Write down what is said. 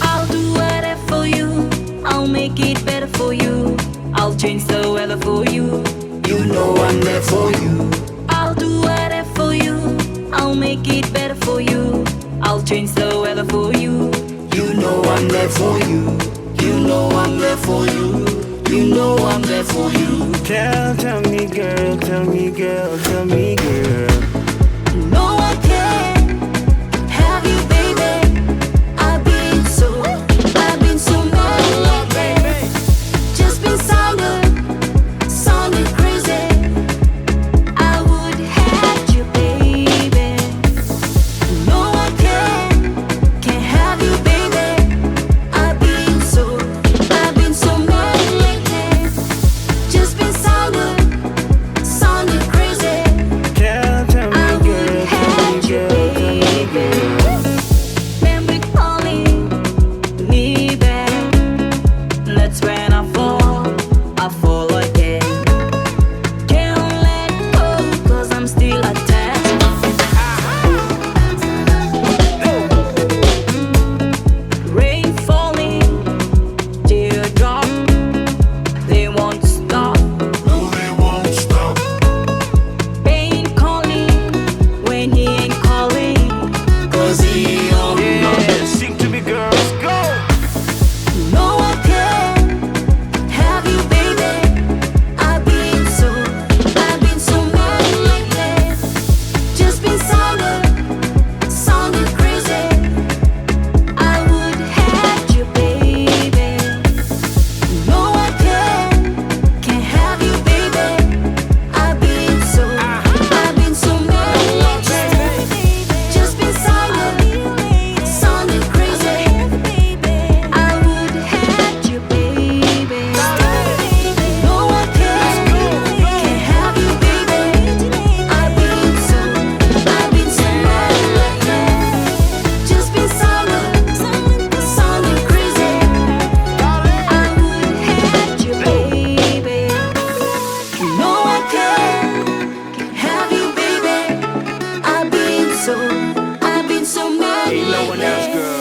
I'll do whatever for you. I'll make it better for you. I'll change the weather for you. You know I'm there for you. I'll do whatever for you. I'll make it better for you. I'll change the weather for you. You know I'm there for you. You know I'm there for you. You know I'm there for you. Tell me girl, tell me girl, tell me girl. No one can have you, baby. I've been so mad lately. Just been sounding crazy. I would have you, baby. No one can have you, baby. I've been so mad lately. Just been sounding crazy. Tell me I girl, would tell me have you, girl, tell me baby. girl. Memory calling me back. That's when I fall again. Can't let go, 'cause I'm still attached. Rain falling, teardrop, they won't stop. No, they won't stop. Pain calling when he ain't calling. 'Cause he on Yeah, sing to me girls, go. No one can have you, baby. I've been so mad lately. Just been sounding crazy. I would have you, baby. No one can have you, baby. I've been so mad lately. Just been sounding crazy. I would have you, baby. No one can have you, baby. I've been so mad lately. Just been sounding crazy. I would have you, baby. No one can have you, baby. I've been so mad Ain't no one else, lately. girl.